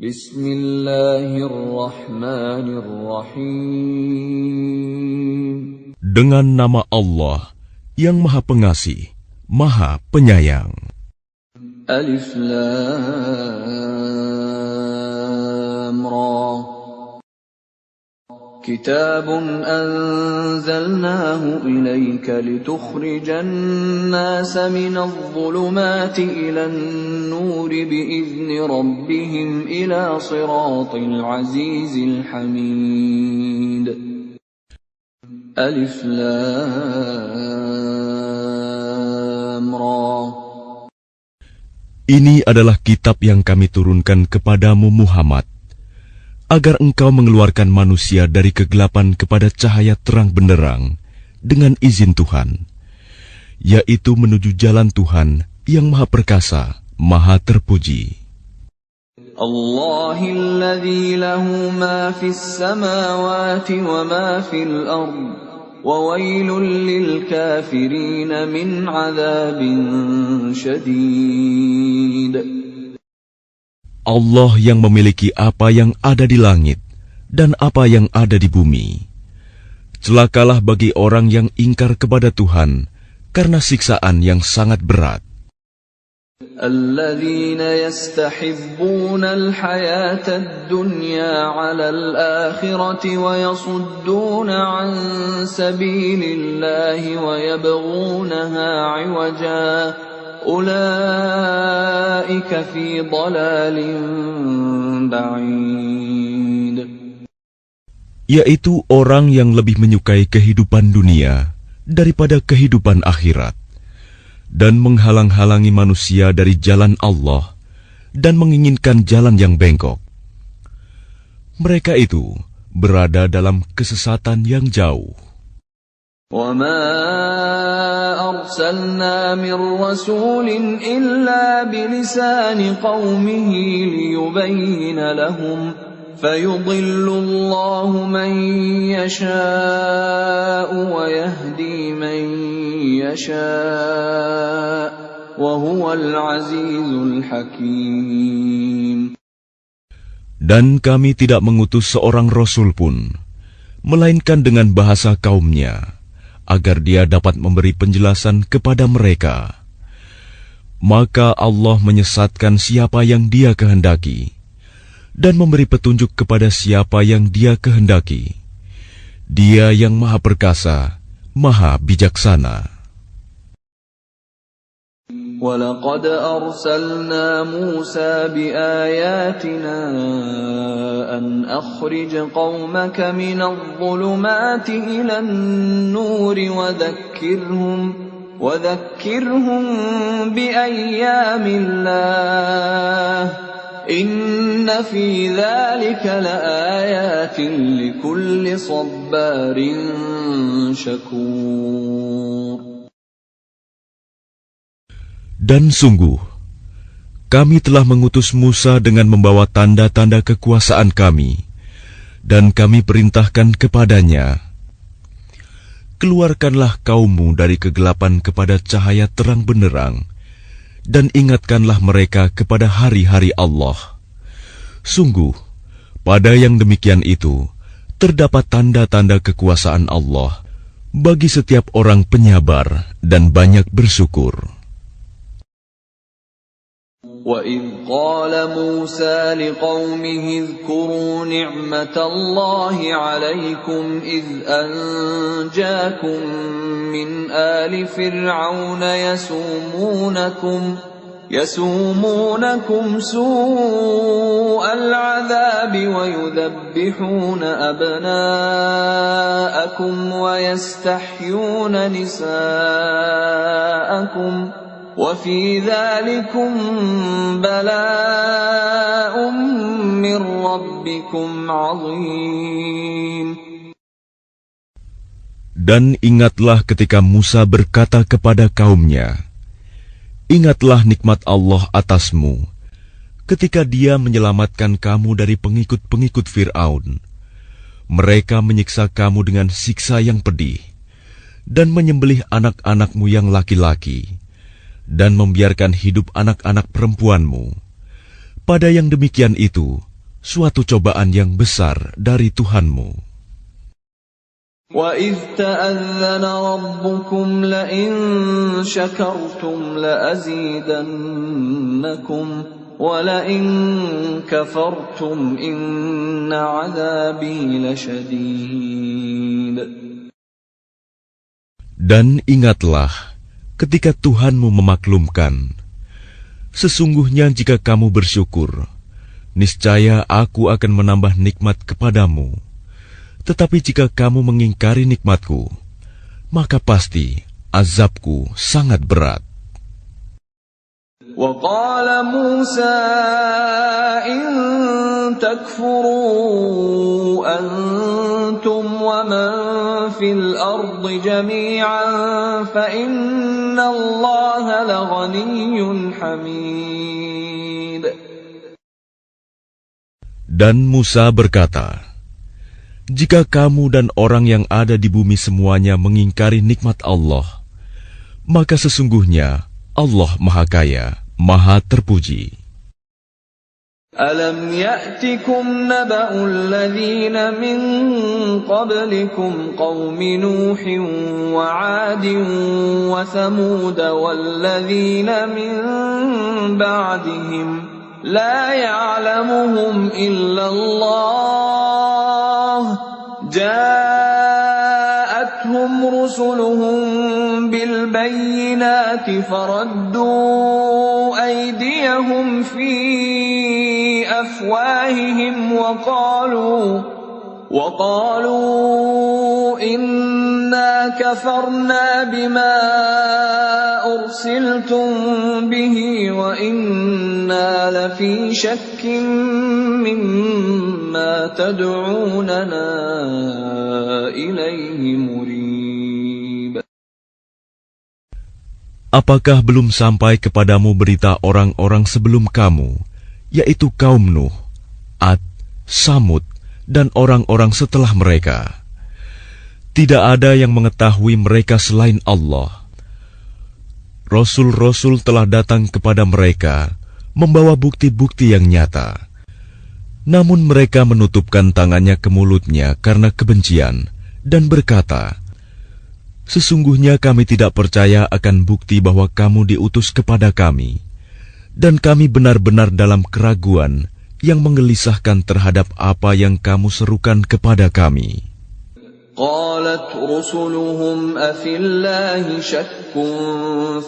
Bismillahirrahmanirrahim. Dengan nama Allah yang Maha Pengasih, Maha Penyayang. Alif Lam Ra. Kitabun anzalnahu ilayka litukhrijan nasa minadh dhulumati ilan nuri bi'izni rabbihim ila siratil azizil hamid. Alif Lam Ra. Ini adalah kitab yang kami turunkan kepadamu Muhammad, agar engkau mengeluarkan manusia dari kegelapan kepada cahaya terang benderang dengan izin Tuhan, yaitu menuju jalan Tuhan yang Maha Perkasa, Maha Terpuji. Allahilladzi lahu ma fis samawati wa ma fil ard, wa wailul lil kafirin min adzabin syadid. Allah yang memiliki apa yang ada di langit dan apa yang ada di bumi. Celakalah bagi orang yang ingkar kepada Tuhan karena siksaan yang sangat berat. Alladzina yastahibbuna al-hayata ad-dunya 'ala al-akhirati wa yasudduna 'an sabilillahi wa yabghunaha 'iwaja. Ulaika fi dhalalin ba'id. Yaitu orang yang lebih menyukai kehidupan dunia daripada kehidupan akhirat, dan menghalang-halangi manusia dari jalan Allah dan menginginkan jalan yang bengkok. Mereka itu berada dalam kesesatan yang jauh. وَمَا أَرْسَلْنَا مِنْ رَسُولٍ إِلَّا بِلِسَانِ قَوْمِهِ لِيُبَيِّنَ لَهُمْ فَيُضِلُّ اللَّهُ مَنْ يَشَاءُ وَيَهْدِي مَنْ يَشَاءُ وَهُوَ الْعَزِيزُ الْحَكِيمُ. Dan kami tidak mengutus seorang rasul pun, melainkan dengan bahasa kaumnya, agar dia dapat memberi penjelasan kepada mereka. Maka Allah menyesatkan siapa yang Dia kehendaki, dan memberi petunjuk kepada siapa yang Dia kehendaki. Dia yang Maha Perkasa, Maha Bijaksana. وَلَقَدْ أَرْسَلْنَا مُوسَى بِآيَاتِنَا أَنْ أَخْرِجْ قَوْمَكَ مِنَ الظُّلُمَاتِ إِلَى النُّورِ وَذَكِّرْهُمْ بِأَيَّامِ اللَّهِ إِنَّ فِي ذَلِكَ لَآيَاتٍ لِكُلِّ صَبَّارٍ شَكُورٍ. Dan sungguh, kami telah mengutus Musa dengan membawa tanda-tanda kekuasaan kami, dan kami perintahkan kepadanya, keluarkanlah kaummu dari kegelapan kepada cahaya terang benderang, dan ingatkanlah mereka kepada hari-hari Allah. Sungguh, pada yang demikian itu, terdapat tanda-tanda kekuasaan Allah bagi setiap orang penyabar dan banyak bersyukur. وَإِذْ قَالَ مُوسَى لِقَوْمِهِ اذْكُرُوا نِعْمَةَ اللَّهِ عَلَيْكُمْ إِذْ أَنْجَاكُمْ مِنْ آلِ فِرْعَوْنَ يَسُومُونَكُمْ سُوءَ الْعَذَابِ وَيُذَبِّحُونَ أَبْنَاءَكُمْ وَيَسْتَحْيُونَ نِسَاءَكُمْ وَفِي ذَلِكُمْ بَلَاءٌ مِّن رَّبِّكُمْ عَظِيمٌ. Dan ingatlah ketika Musa berkata kepada kaumnya, ingatlah nikmat Allah atasmu, ketika Dia menyelamatkan kamu dari pengikut-pengikut Fir'aun. Mereka menyiksa kamu dengan siksa yang pedih, dan menyembelih anak-anakmu yang laki-laki, dan membiarkan hidup anak-anak perempuanmu. Pada yang demikian itu suatu cobaan yang besar dari Tuhanmu. وَإِذْ تَأَذَّنَ رَبُّكُمْ لَئِن شَكَرْتُمْ لَأَزِيدَنَّكُمْ وَلَئِن كَفَرْتُمْ إِنَّ عَذَابِي لَشَدِيدٌ. Dan ingatlah ketika Tuhanmu memaklumkan, sesungguhnya jika kamu bersyukur, niscaya aku akan menambah nikmat kepadamu. Tetapi jika kamu mengingkari nikmatku, maka pasti azabku sangat berat. وَقَالَ مُوسَى إِن تَكْفُرُوا أَنْتُمْ وَمَنْ فِي الْأَرْضِ جَمِيعًا فَإِنَّ اللَّهَ لَغَنِيٌّ حَمِيدٌ. Dan Musa berkata, jika kamu dan orang yang ada di bumi semuanya mengingkari nikmat Allah, maka sesungguhnya Allah Maha Kaya, Maha Terpuji. أَلَمْ يَأْتِكُمْ نَبَأُ الَّذِينَ مِنْ قَبْلِكُمْ قَوْمِ نُوحٍ وَعَادٍ وَثَمُودَ وَالَّذِينَ مِنْ بَعْدِهِمْ لَا يَعْلَمُهُمْ إِلَّا اللَّهُ جَاءَتْهُمْ رُسُلُهُم بِالْبَيِّنَاتِ فَرَدُّوا أَيْدِيَهُمْ فِي أَفْوَاهِهِمْ وَقَالُوا إِنَّا كَفَرْنَا بِمَا أُرْسِلْتُم بِهِ وَإِنَّا لَفِي شَكٍّ مِّمَّا تَدْعُونَنَا إِلَيْهِ مُرِيبٍ. Apakah belum sampai kepadamu berita orang-orang sebelum kamu, yaitu kaum Nuh, Ad, Samud, dan orang-orang setelah mereka? Tidak ada yang mengetahui mereka selain Allah. Rasul-rasul telah datang kepada mereka, membawa bukti-bukti yang nyata. Namun mereka menutupkan tangannya ke mulutnya karena kebencian, dan berkata, sesungguhnya kami tidak percaya akan bukti bahwa kamu diutus kepada kami, dan kami benar-benar dalam keraguan yang menggelisahkan terhadap apa yang kamu serukan kepada kami. قالت رسلهم أفي الله شك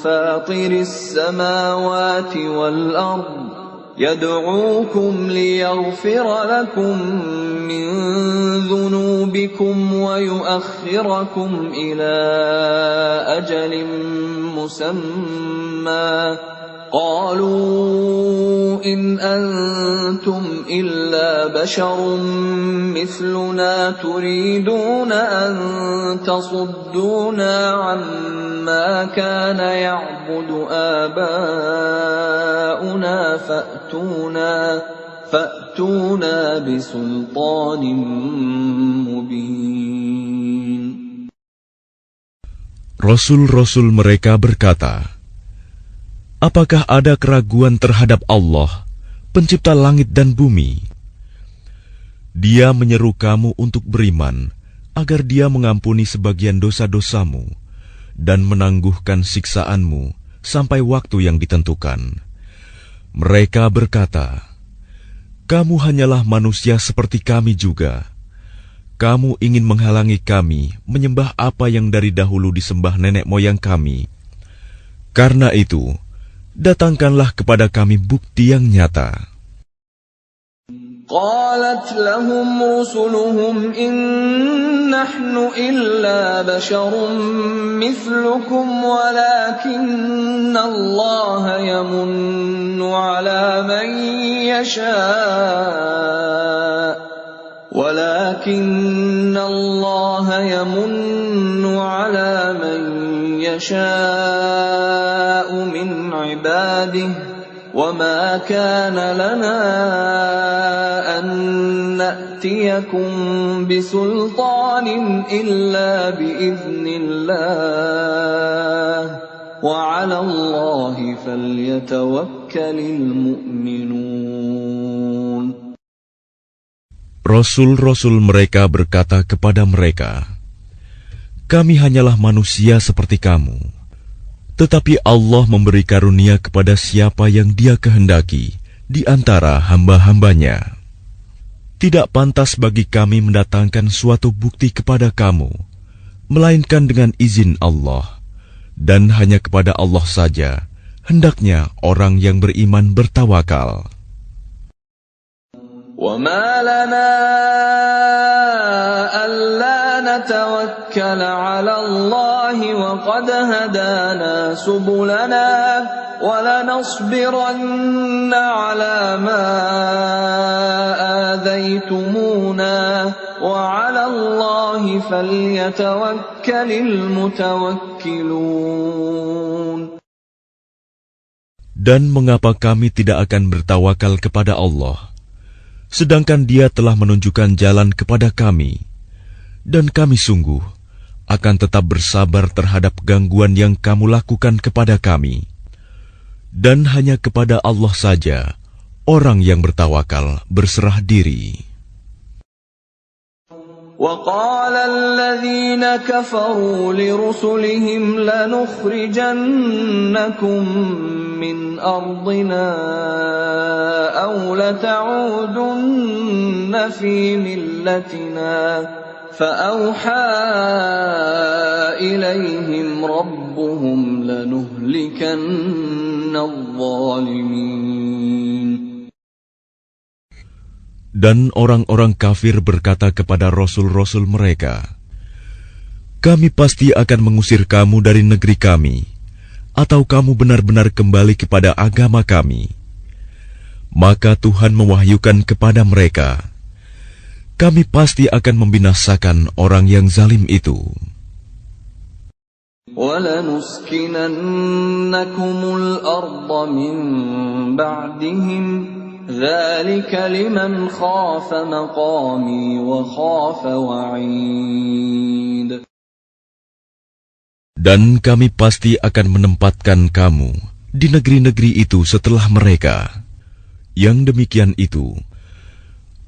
فاطر السماوات والأرض يدعوكم ليغفر لكم من ذنوبكم ويؤخركم إلى أجل مسمى قالوا إن أنتم إلا بشر مثلنا تريدون أن تصدونا عما كان يعبد آباؤنا فأتونا بسلطان مبين. Rasul-rasul mereka berkata, apakah ada keraguan terhadap Allah, pencipta langit dan bumi? Dia menyeru kamu untuk beriman, agar Dia mengampuni sebagian dosa-dosamu dan menangguhkan siksaanmu sampai waktu yang ditentukan. Mereka berkata, kamu hanyalah manusia seperti kami juga. Kamu ingin menghalangi kami menyembah apa yang dari dahulu disembah nenek moyang kami. Karena itu, datangkanlah kepada kami bukti yang nyata. قالت لهم رسلهم إن نحن إلا بشر مثلكم ولكن الله يمن على من يشاء من عباده وما كان لنا أن نأتيكم بسلطان إلا بإذن الله وعلى الله فليتوكل المؤمنون. Rasul-rasul mereka berkata kepada mereka, "Kami hanyalah manusia seperti kamu, tetapi Allah memberi karunia kepada siapa yang Dia kehendaki di antara hamba-hambanya. Tidak pantas bagi kami mendatangkan suatu bukti kepada kamu, melainkan dengan izin Allah, dan hanya kepada Allah saja hendaknya orang yang beriman bertawakal." وَمَا لَنَا أَلَّا نَتَوَكَّلَ عَلَى اللَّهِ وَقَدْ هَدَانَا سُبُلَنَا وَلَنَصْبِرَنَّ عَلَى مَا آذَيْتُمُونَا وَعَلَى اللَّهِ فَلْيَتَوَكَّلِ الْمُتَوَكِّلُونَ. Dan mengapa kami tidak akan bertawakal kepada Allah, sedangkan Dia telah menunjukkan jalan kepada kami, dan kami sungguh akan tetap bersabar terhadap gangguan yang kamu lakukan kepada kami. Dan hanya kepada Allah saja orang yang bertawakal berserah diri. وَقَالَ الَّذِينَ كَفَرُوا لِرُسُلِهِمْ لَنُخْرِجَنَّكُمْ مِنْ أَرْضِنَا أَوْ لَتَعُودُنَّ فِي مِلَّتِنَا فَأَوْحَى إِلَيْهِمْ رَبُّهُمْ لَنُهْلِكَنَّ الظَّالِمِينَ. Dan orang-orang kafir berkata kepada rasul-rasul mereka, "Kami pasti akan mengusir kamu dari negeri kami, atau kamu benar-benar kembali kepada agama kami." Maka Tuhan mewahyukan kepada mereka, "Kami pasti akan membinasakan orang yang zalim itu." وَلَنُسْكِنَنَّكُمُ الْأَرْضَ مِنْ بَعْدِهِمْ ذَلِكَ لِمَنْ خَافَ مَقَامِي وَخَافَ وَعِيدِ. Dan kami pasti akan menempatkan kamu di negeri-negeri itu setelah mereka. Yang demikian itu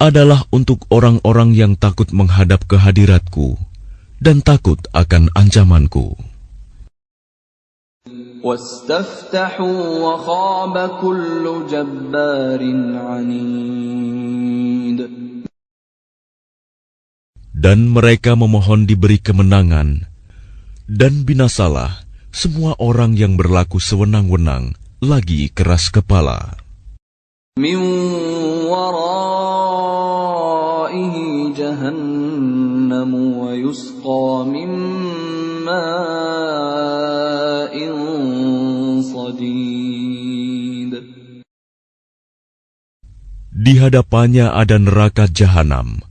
adalah untuk orang-orang yang takut menghadap kehadiratku dan takut akan ancamanku. وَاسْتَفْتَحُوا وَخَابَ كُلُّ جَبَّارٍ عَنِيدٍ. Dan mereka memohon diberi kemenangan, dan binasalah semua orang yang berlaku sewenang-wenang lagi keras kepala. مِنْ وَرَائِهِ جَهَنَّمُ وَيُسْقَى مِنْ مَاءٍ صَدِيدٍ. Di hadapannya ada neraka jahanam,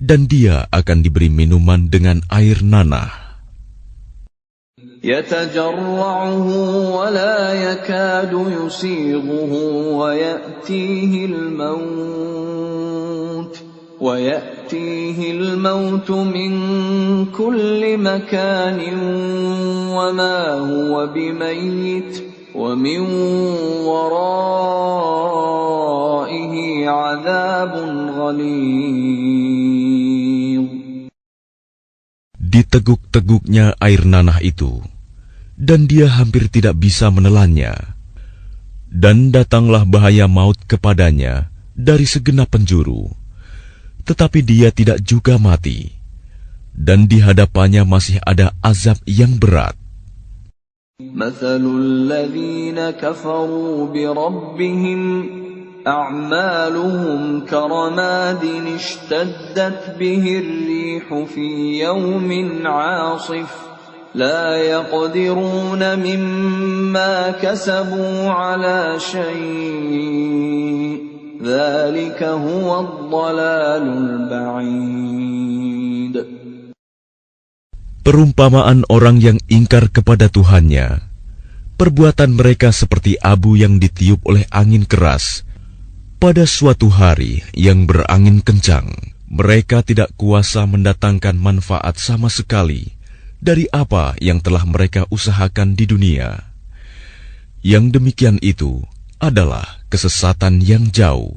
dan dia akan diberi minuman dengan air nanah. يَتَجَرَّعُهُ وَلَا يَكَادُ يُسِيغُهُ وَيَأْتِيهِ الْمَوْتُ مِنْ كُلِّ مَكَانٍ وَمَا هُوَ بِمَيِّتٍ وَمِنْ وَرَائِهِ عَذَابٌ غَلِيظٌ. Diteguk-teguknya air nanah itu, dan dia hampir tidak bisa menelannya. Dan datanglah bahaya maut kepadanya dari segenap penjuru, tetapi dia tidak juga mati, dan di hadapannya masih ada azab yang berat. مَثَلُ الَّذِينَ كَفَرُوا بِرَبِّهِمْ أَعْمَالُهُمْ كَرَمَادٍ اشْتَدَّتْ بِهِ الرِّيحُ فِي يَوْمٍ عَاصِفٍ لَا يَقْدِرُونَ مِمَّا كَسَبُوا عَلَى شَيْءٍ ذَلِكَ هُوَ الضَّلَالُ الْبَعِيدُ. Perumpamaan orang yang ingkar kepada Tuhannya, perbuatan mereka seperti abu yang ditiup oleh angin keras pada suatu hari yang berangin kencang. Mereka tidak kuasa mendatangkan manfaat sama sekali dari apa yang telah mereka usahakan di dunia. Yang demikian itu adalah kesesatan yang jauh.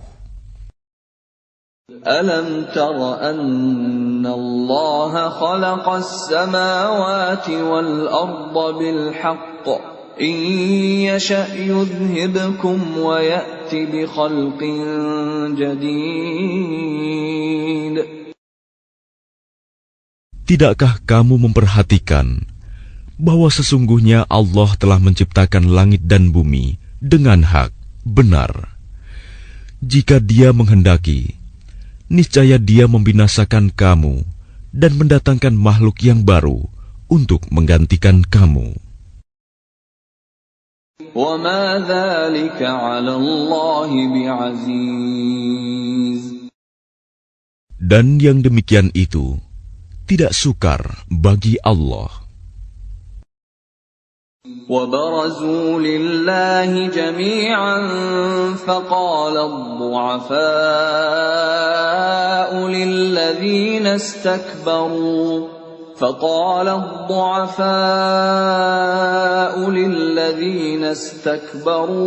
ألم تر أن الله خلق السماوات والأرض بالحق إن يشأ يذهبكم ويأت بخلق جديد. Tidakkah kamu memperhatikan bahwa sesungguhnya Allah telah menciptakan langit dan bumi dengan hak, benar. Jika Dia menghendaki, niscaya Dia membinasakan kamu dan mendatangkan makhluk yang baru untuk menggantikan kamu. وَمَا ذَلِكَ عَلَى اللَّهِ بِعَزِيزٍ. Dan yang demikian itu tidak sukar bagi Allah. وَبَرَزُوا لِلَّهِ جَمِيعًا فَقَالَ الضُّعَفَاءُ لِلَّذِينَ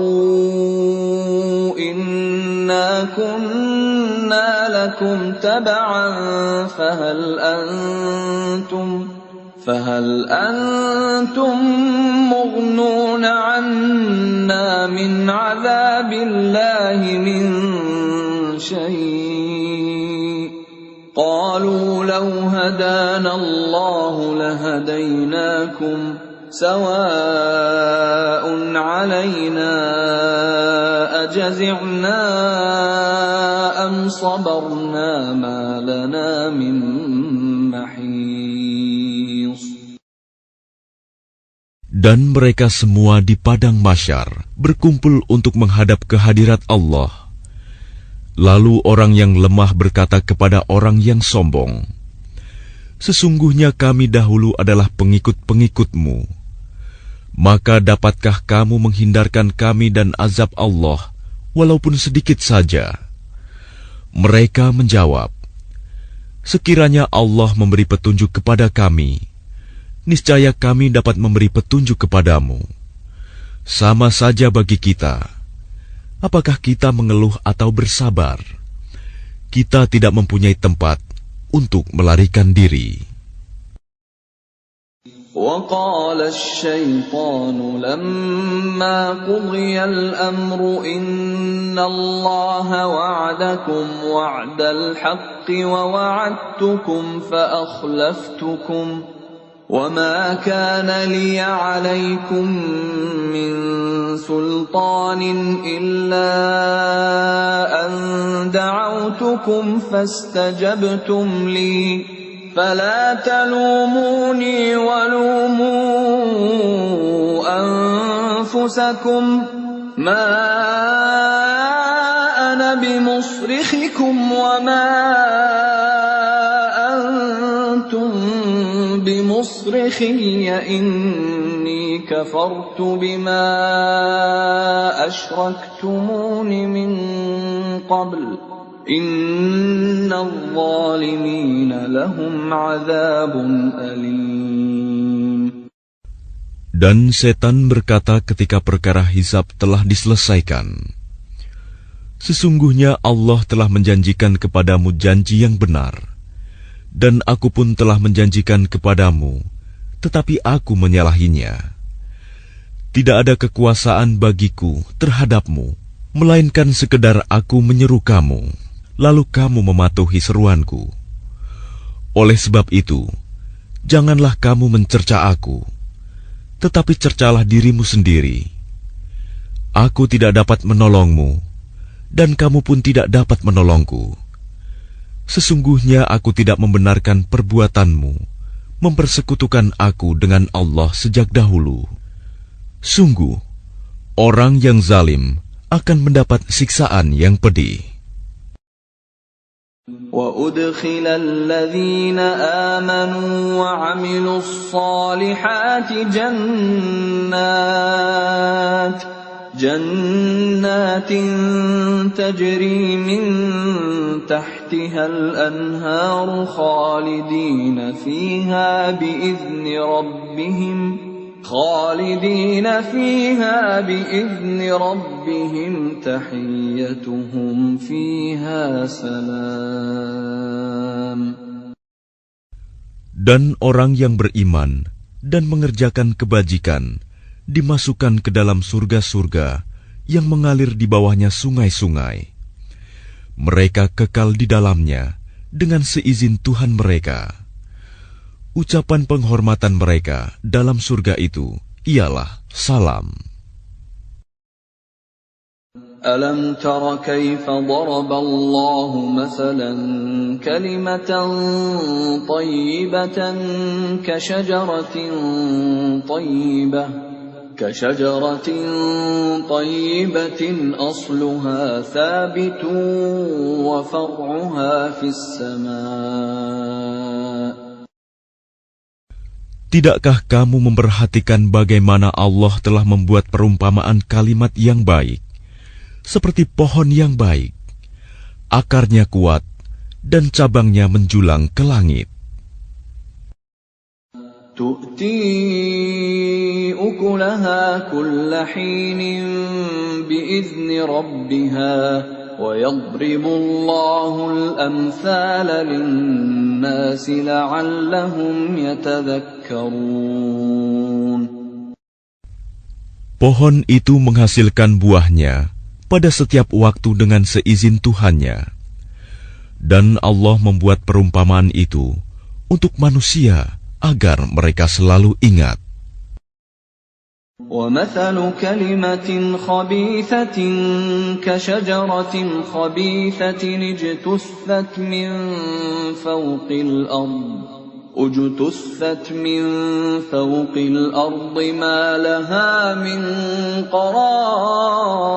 استكبروا إنا كنا لكم تبعا فهل أنتم مغنون عنا من عذاب الله من شيء قالوا لو هدانا الله لهديناكم سواء علينا أجزعنا أم صبرنا ما لنا من محيص. Dan mereka semua di padang mahsyar berkumpul untuk menghadap kehadirat Allah. Lalu orang yang lemah berkata kepada orang yang sombong, "Sesungguhnya kami dahulu adalah pengikut-pengikutmu. Maka dapatkah kamu menghindarkan kami dan azab Allah, walaupun sedikit saja?" Mereka menjawab, "Sekiranya Allah memberi petunjuk kepada kami, niscaya kami dapat memberi petunjuk kepadamu. Sama saja bagi kita. Apakah kita mengeluh atau bersabar? Kita tidak mempunyai tempat untuk melarikan diri." وقال الشيطان لما قضي الأمر إن الله وعدكم وعد الحق ووعدتكم فأخلفتكم وما كان لي عليكم من سلطان إلا أن دعوتكم فاستجبتم لي فلا تلوموني ولوموا أنفسكم ما أنا بمصرخكم وما أنتم بمصرخي إني كفرت بما أشركتمون من قبل إن الظالمين لهم عذاب أليم. Dan setan berkata ketika perkara hisab telah diselesaikan, "Sesungguhnya Allah telah menjanjikan kepadamu janji yang benar, dan aku pun telah menjanjikan kepadamu, tetapi aku menyalahinya. Tidak ada kekuasaan bagiku terhadapmu, melainkan sekedar aku menyeru kamu, lalu kamu mematuhi seruanku. Oleh sebab itu, janganlah kamu mencerca aku, tetapi cercalah dirimu sendiri. Aku tidak dapat menolongmu, dan kamu pun tidak dapat menolongku. Sesungguhnya aku tidak membenarkan perbuatanmu, mempersekutukan aku dengan Allah sejak dahulu. Sungguh, orang yang zalim akan mendapat siksaan yang pedih." وَأُدْخِلَ الَّذِينَ آمَنُوا وَعَمِلُوا الصَّالِحَاتِ جَنَّاتٍ تَجْرِي مِن تَحْتِهَا الْأَنْهَارُ خَالِدِينَ فِيهَا بِإِذْنِ رَبِّهِمْ خالدين فيها بإذن ربهم تحيتهم فيها سلام. Dan orang yang beriman dan mengerjakan kebajikan dimasukkan ke dalam surga-surga yang mengalir di bawahnya sungai-sungai. Mereka kekal di dalamnya dengan seizin Tuhan mereka. Ucapan penghormatan mereka dalam surga itu ialah salam. ألم تر كيف ضرب الله مثلا كلمة طيبة كشجرة طيبة أصلها ثابت وفرعها في السماء. Tidakkah kamu memperhatikan bagaimana Allah telah membuat perumpamaan kalimat yang baik, seperti pohon yang baik, akarnya kuat dan cabangnya menjulang ke langit. تؤتي أكلها كل حين بإذن ربها ويضرب الله الأمثال للناس لعلهم يتذكرون. Pohon itu menghasilkan buahnya pada setiap waktu dengan seizin Tuhannya. Dan Allah membuat perumpamaan itu untuk manusia agar mereka selalu ingat. وَمَثَلُ كَلِمَةٍ خَبِيثَةٍ كَشَجَرَةٍ خَبِيثَةٍ اجْتُثَّتْ مِنْ فَوْقِ الْأَرْضِ مَا لَهَا مِنْ قَرَارٍ.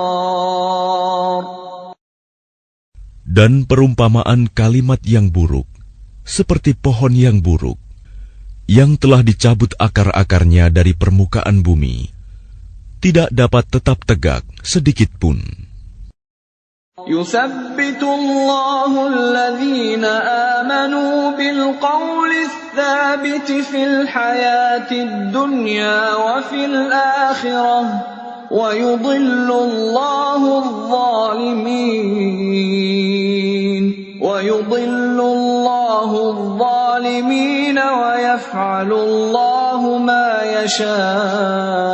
Dan perumpamaan kalimat yang buruk seperti pohon yang buruk yang telah dicabut akar-akarnya dari permukaan bumi, tidak dapat tetap tegak sedikit pun. يُثَبِّتُ اللَّهُ الَّذِينَ آمَنُوا بِالْقَوْلِ الثَّابِتِ فِي الْحَيَاةِ الدُّنْيَا وَفِي الْآخِرَةِ وَيُضِلُّ اللَّهُ الظَّالِمِينَ وَيَفْعَلُ اللَّهُ مَا يَشَاءُ.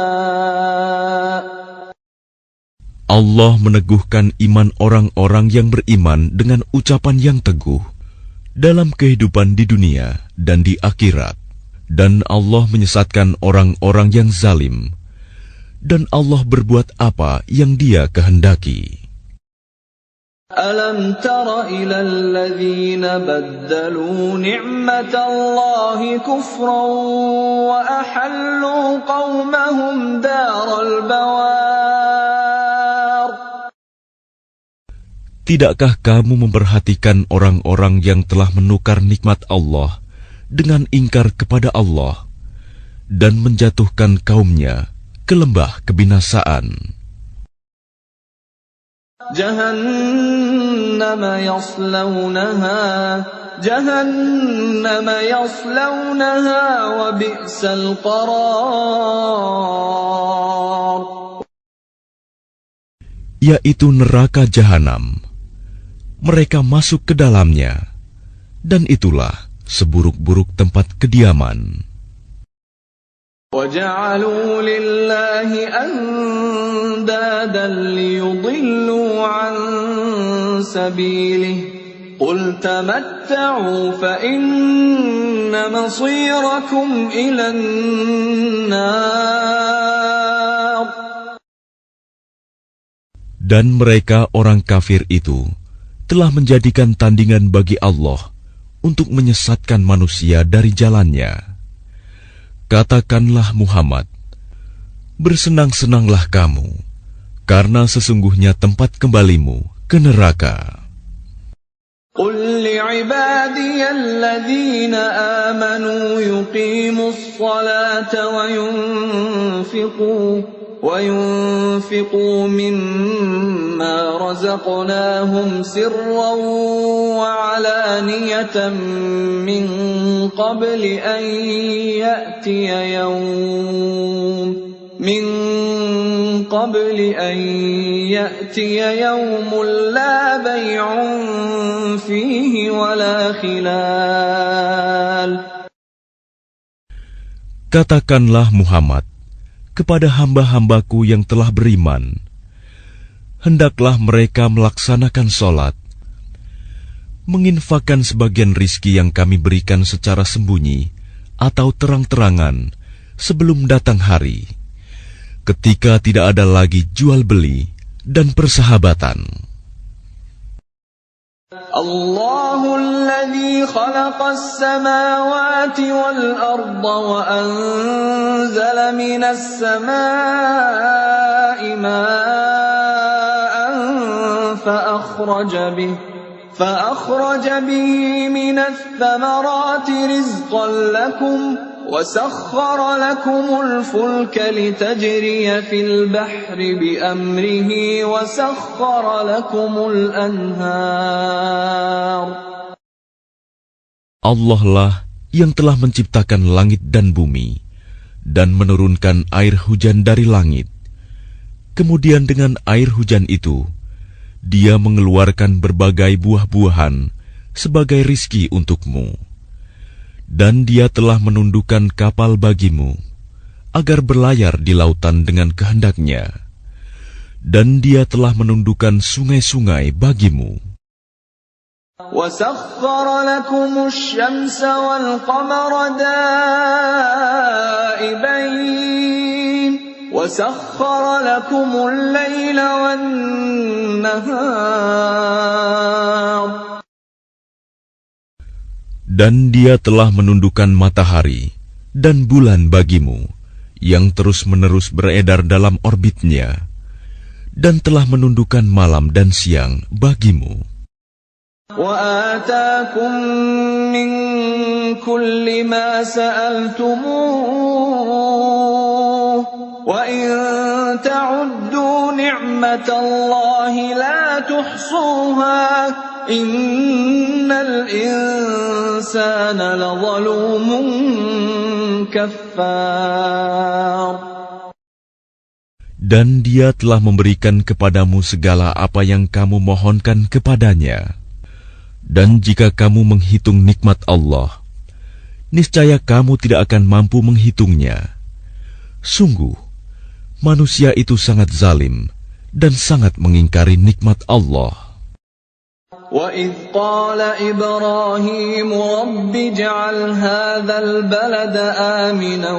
Allah meneguhkan iman orang-orang yang beriman dengan ucapan yang teguh dalam kehidupan di dunia dan di akhirat. Dan Allah menyesatkan orang-orang yang zalim. Dan Allah berbuat apa yang Dia kehendaki. أَلَمْ تَرَ إِلَى الَّذِينَ بَدَّلُوا نِعْمَةَ اللَّهِ كُفْرًا وَأَحَلُّوا قَوْمَهُمْ دَارَ الْبَوَارِ. Tidakkah kamu memperhatikan orang-orang yang telah menukar nikmat Allah dengan ingkar kepada Allah dan menjatuhkan kaumnya ke lembah kebinasaan? جهنم يصلونها وبئس القرار. Yaitu neraka jahanam. Mereka masuk ke dalamnya, dan itulah seburuk-buruk tempat kediaman. وَجَعَلُوا لِلَّهِ أَنْدَادًا لِيُضِلُّوا عَنْ سَبِيلِهِ قُلْ تَمَتَّعُوا فَإِنَّ مَصِيرَكُمْ إِلَى النَّارِ. Dan mereka orang kafir itu telah menjadikan tandingan bagi Allah untuk menyesatkan manusia dari jalannya. Katakanlah Muhammad, bersenang-senanglah kamu, karena sesungguhnya tempat kembalimu ke neraka. قُلْ لِعِبَادِيَ الَّذِينَ آمَنُوا يُقِيمُوا الصَّلَاةَ وَيُنْفِقُوا مِمَّا رَزَقْنَاهُمْ سِرًّا وَعَلَانِيَةً ثمانية من قبل أن يأتي يوم لا بيع فيه ولا خلال. Katakanlah Muhammad kepada hamba-hambaku yang telah beriman, hendaklah mereka melaksanakan sholat, menginfakkan sebagian rizki yang kami berikan secara sembunyi atau terang-terangan sebelum datang hari, ketika tidak ada lagi jual-beli dan persahabatan. الله الذي خلق السماوات والأرض وأنزل من السماء ماء فأخرج به من الثمرات رزقا لكم وسخر لكم الفلك لتجري في البحر بأمره وسخر لكم الأنهار. Allah lah yang telah menciptakan langit dan bumi dan menurunkan air hujan dari langit. Kemudian dengan air hujan itu, Dia mengeluarkan berbagai buah-buahan sebagai rizki untukmu. Dan Dia telah menundukkan kapal bagimu, agar berlayar di lautan dengan kehendaknya. Dan Dia telah menundukkan sungai-sungai bagimu. وَسَخَّرَ لَكُمُ الشَّمْسَ وَالْقَمَرَ دَائِبَيْنِ وَسَخَّرَ لَكُمُ اللَّيْلَ وَالنَّهَارَ. Dan Dia telah menundukkan matahari dan bulan bagimu, yang terus-menerus beredar dalam orbitnya, dan telah menundukkan malam dan siang bagimu. وَآتَاكُم مِّن كُلِّ مَا سَأَلْتُمُوهُ وَإِن تَعُدُّوا نِعْمَةَ اللَّهِ لَا تُحْصُوهَا إِنَّ الْإِنسَانَ لَظَلُومٌ كَفَّارٌ. Dan Dia telah memberikan kepadamu segala apa yang kamu mohonkan kepadanya. Dan jika kamu menghitung nikmat Allah, niscaya kamu tidak akan mampu menghitungnya. Sungguh, manusia itu sangat zalim dan sangat mengingkari nikmat Allah. وَإِذْ قَالَ إِبْرَاهِيمُ رَبِّ اجْعَلْ هَذَا الْبَلَدَ آمِنًا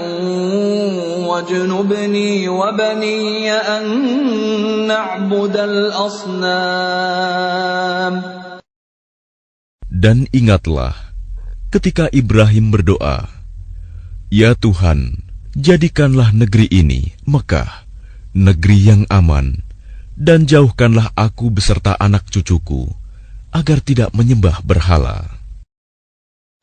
وَاجْنُبْنِي وَبَنِيَّ أَن نَّعْبُدَ الْأَصْنَامَ. Dan ingatlah ketika Ibrahim berdoa, "Ya Tuhan, jadikanlah negeri ini, Mekah, negeri yang aman, dan jauhkanlah aku beserta anak cucuku, agar tidak menyembah berhala."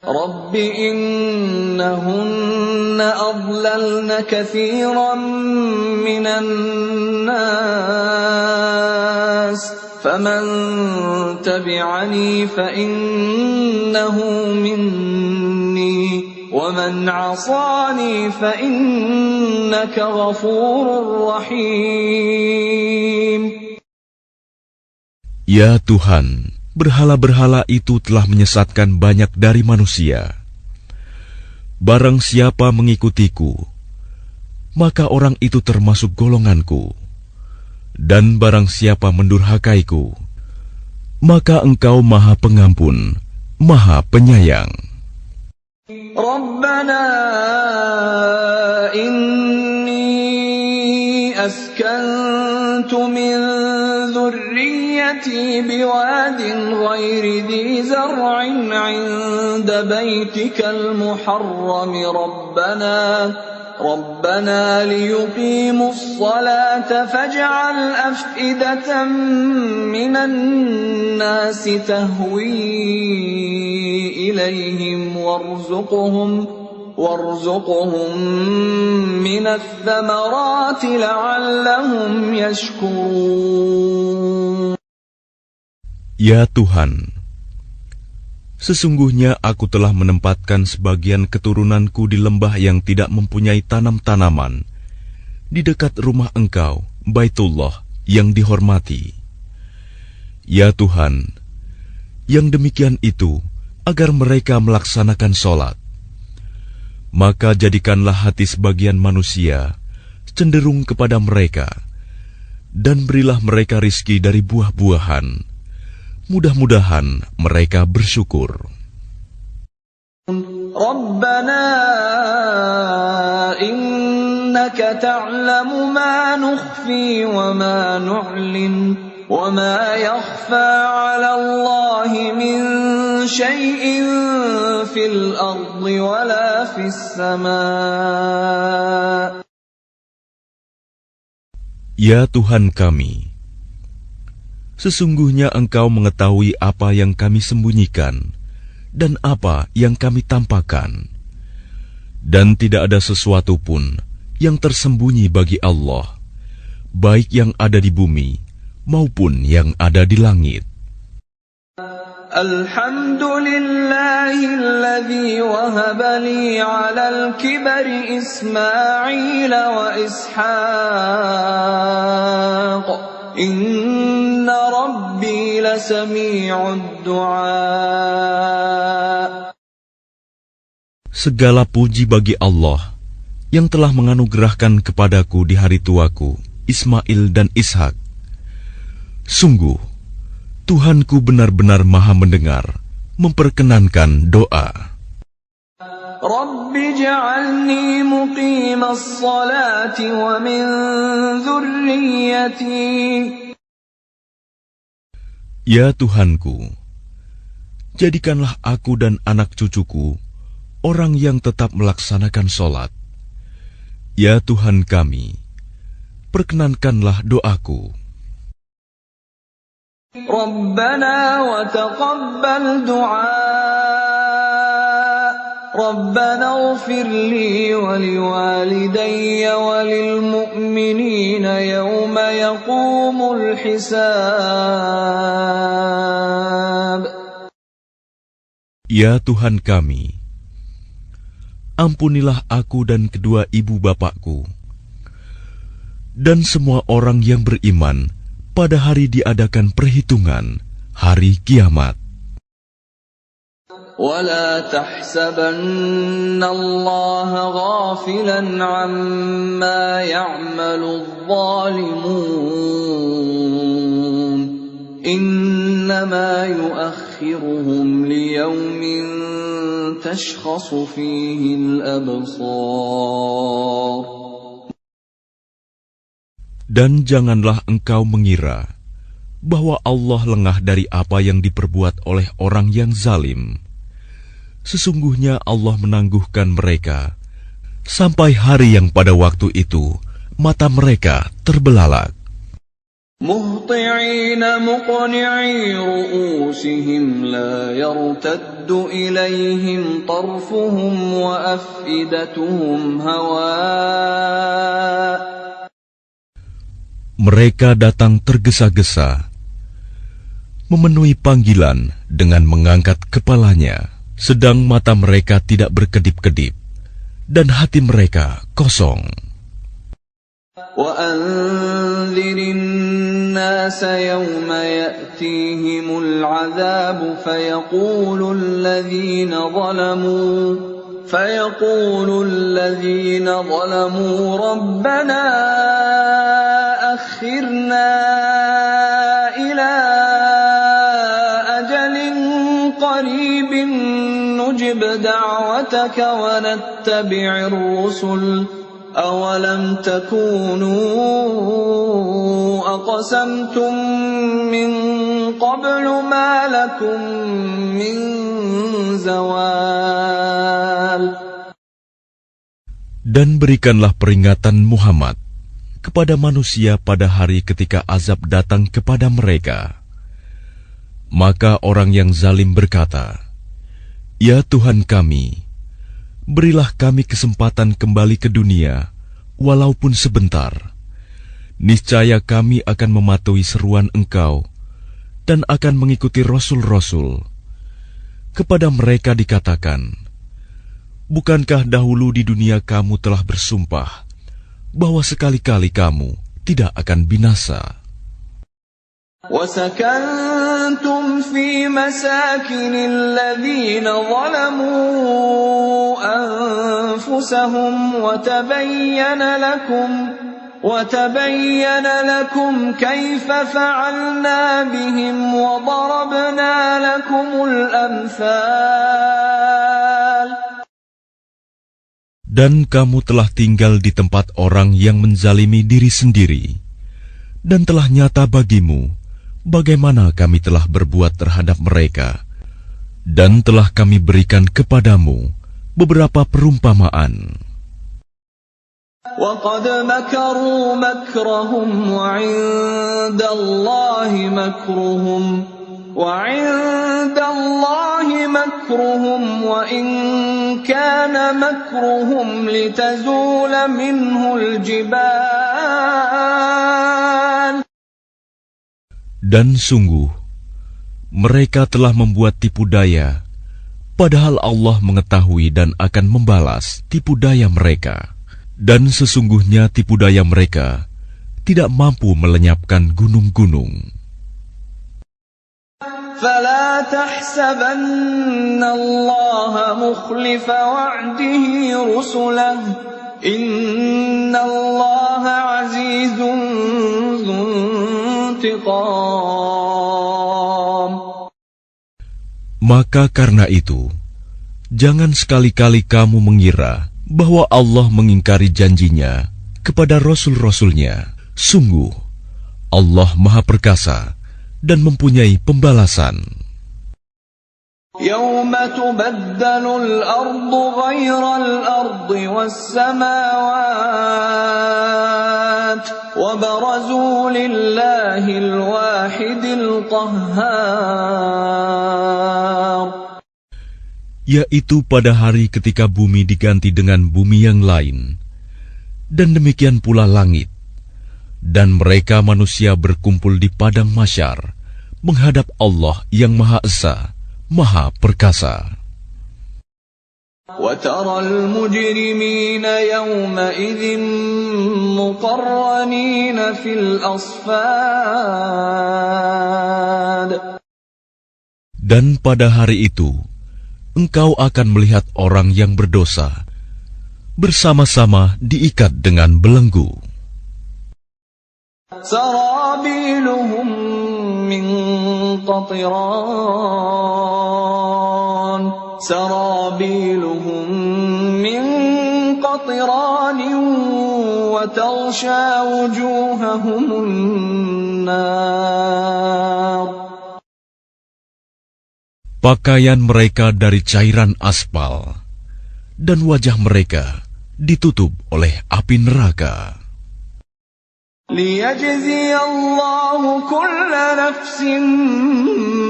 رَبِّ إِنَّهُنَّ أَضْلَلْنَ كَثِيرًا مِّنَ النَّاسِ فَمَن تَبِعَنِي فَإِنَّهُ مِنِّي وَمَنْ عَصَانِي فَإِنَّكَ غَفُورٌ رَّحِيمٌ. Ya Tuhan, berhala-berhala itu telah menyesatkan banyak dari manusia. Barang siapa mengikutiku, maka orang itu termasuk golonganku. Dan barang siapa mendurhakaiku, maka Engkau Maha Pengampun, Maha Penyayang. Rabbana inni askantu min dhurriyyati biwadin ghairi dhi zar'in 'inda baytikal muharram ربنا ليقيموا الصلاة فاجعل أفئدة من الناس تهوي إليهم وارزقهم من الثمرات لعلهم يشكرون. Ya Tuhan, Sesungguhnya aku telah menempatkan sebagian keturunanku di lembah yang tidak mempunyai tanam-tanaman, di dekat rumah Engkau, Baitullah yang dihormati. Ya Tuhan, yang demikian itu agar mereka melaksanakan sholat. Maka jadikanlah hati sebagian manusia cenderung kepada mereka, dan berilah mereka rizki dari buah-buahan. Mudah-mudahan mereka bersyukur. Rabbana innaka ta'lamu ma nukhfi wa ma nu'lin wa ma yakhfa 'ala Allahi min shay'in fil ardi wa la fis sama'. Ya Tuhan kami, sesungguhnya Engkau mengetahui apa yang kami sembunyikan dan apa yang kami tampakkan, dan tidak ada sesuatu pun yang tersembunyi bagi Allah, baik yang ada di bumi maupun yang ada di langit. Alhamdulillahilladzi wahaba li 'alal kibari Ismail wa Ishaq. Inna rabbi lasami'ud du'a. Segala puji bagi Allah yang telah menganugerahkan kepadaku di hari tuaku Ismail dan Ishak. Sungguh Tuhanku benar-benar maha mendengar, memperkenankan doa. Rabbi ja'alni muqimas salati wa min dhurriyyati. Ya Tuhanku, jadikanlah aku dan anak cucuku orang yang tetap melaksanakan sholat. Ya Tuhan kami, perkenankanlah doaku. Rabbana wa taqabbal du'a. Rabbana ighfir li wa liwalidayya wa lil mu'minina yawma yaqumul hisab. Ya Tuhan kami, ampunilah aku dan kedua ibu bapakku, dan semua orang yang beriman pada hari diadakan perhitungan, hari kiamat. وَلَا تَحْسَبَنَّ اللَّهَ غَافِلًا عَمَّا يَعْمَلُ الظَّالِمُونَ إِنَّمَا يُؤَخِّرُهُمْ لِيَوْمٍ تَشْخَصُ فِيهِ الْأَبْصَارُ. Dan janganlah engkau mengira bahwa Allah lengah dari apa yang diperbuat oleh orang yang zalim. Sesungguhnya Allah menangguhkan mereka sampai hari yang pada waktu itu mata mereka terbelalak. Muhti'ina muqni'i ru'usihim la yartaddu ilayhim tarfuhum wa af'idatuhum hawa'. Mereka datang tergesa-gesa, memenuhi panggilan dengan mengangkat kepalanya, sedang mata mereka tidak berkedip-kedip, dan hati mereka kosong. وَأَنذِرِ النَّاسَ يَوْمَ يَأْتِيهِمُ الْعَذَابُ فَيَقُولُ الَّذِينَ ظَلَمُوا رَبَّنَا أَخِّرْنَا إِلَى أَجَلٍ قَرِيبٍ نُجِبْ دَعْوَتَكَ وَنَتَّبِعِ الرُّسُلَ أَوَلَمْ تَكُونُوا أَقْسَمْتُم مِّن قَبْلُ مَا لَكُم مِّن زَوَالٍ. Dan berikanlah peringatan Muhammad kepada manusia pada hari ketika azab datang kepada mereka. Maka orang yang zalim berkata, "Ya Tuhan kami, berilah kami kesempatan kembali ke dunia, walaupun sebentar. Niscaya kami akan mematuhi seruan Engkau dan akan mengikuti Rasul-Rasul. Kepada mereka dikatakan, bukankah dahulu di dunia kamu telah bersumpah bahwa sekali-kali kamu tidak akan binasa? وَسَكَنْتُمْ فِي مَسَاكِنِ الَّذِينَ ظَلَمُوا أَنفُسَهُمْ وَتَبَيَّنَ لَكُمْ كَيْفَ فَعَلْنَا بِهِمْ وَضَرَبْنَا لَكُمُ الْأَمْثَالَ. Dan kamu telah tinggal di tempat orang yang menzalimi diri sendiri, dan telah nyata bagimu bagaimana kami telah berbuat terhadap mereka, dan telah kami berikan kepadamu beberapa perumpamaan. وَقَدْ مَكَرُوا مَكْرَهُمْ وَعِندَ اللَّهِ مَكْرُهُمْ وَإِنْ كَانَ مَكْرُهُمْ لِتَزُولَ مِنْهُ الْجِبَالُ. Dan sungguh, mereka telah membuat tipu daya, padahal Allah mengetahui dan akan membalas tipu daya mereka. Dan sesungguhnya tipu daya mereka tidak mampu melenyapkan gunung-gunung. فَلَا تَحْسَبَنَّ اللَّهَ مُخْلِفَ وَعْدِهِ رُسُلَهُ إِنَّ اللَّهَ عَزِيزٌ ذُو انتِقَامٍ. Maka karena itu, jangan sekali-kali kamu mengira bahwa Allah mengingkari janjinya kepada Rasul-Rasulnya. Sungguh, Allah Maha Perkasa dan mempunyai pembalasan. يَوْمَ تُبَدَّلُ الْأَرْضُ غَيْرَ الْأَرْضِ وَالسَّمَاوَاتُ وَبَرَزُوا لِلَّهِ الْوَاحِدِ الْقَهَّارِ. Yaitu pada hari ketika bumi diganti dengan bumi yang lain, dan demikian pula langit, dan mereka manusia berkumpul di padang mahsyar menghadap Allah yang Maha Esa, Maha Perkasa. وَتَرَى الْمُجْرِمِينَ يَوْمَئِذٍ مُقَرَّنِينَ فِي الْأَصْفَادِ. Dan pada hari itu, engkau akan melihat orang yang berdosa bersama-sama diikat dengan belenggu. سَرَابِيلُهُم مِّن قَطِرَانٍ وَتَغْشَىٰ وُجُوهَهُمُ النَّارُ. Pakaian mereka dari cairan aspal, dan wajah mereka ditutup oleh api neraka. لِيَجْزِيَ اللَّهُ كُلَّ نَفْسٍ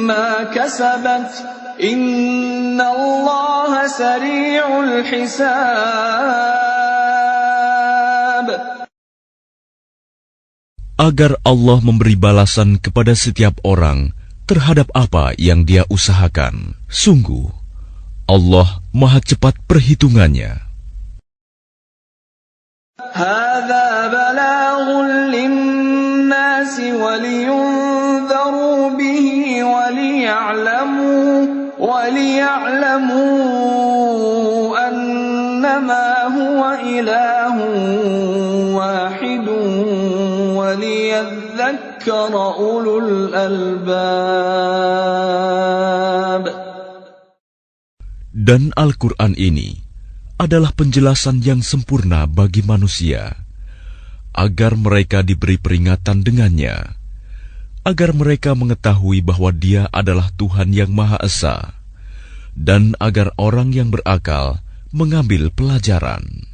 مَا كَسَبَتْ إِنَّ اللَّهَ سَرِيعُ الْحِسَابِ. Agar Allah memberi balasan kepada setiap orang terhadap apa yang dia usahakan. Sungguh, Allah Maha cepat perhitungannya. هَذَا بَلَاغٌ لِلنَّاسِ وَلِيُنذَرُوا بِهِ وَلِيَعْلَمُوا أَنَّمَا هُوَ إِلَٰهٌ وَاحِدٌ وَلِيَذَّكَّرَ أُولُو الْأَلْبَابِ. Dan Al-Quran ini adalah penjelasan yang sempurna bagi manusia, agar mereka diberi peringatan dengannya, agar mereka mengetahui bahwa Dia adalah Tuhan yang Maha Esa, dan agar orang yang berakal mengambil pelajaran.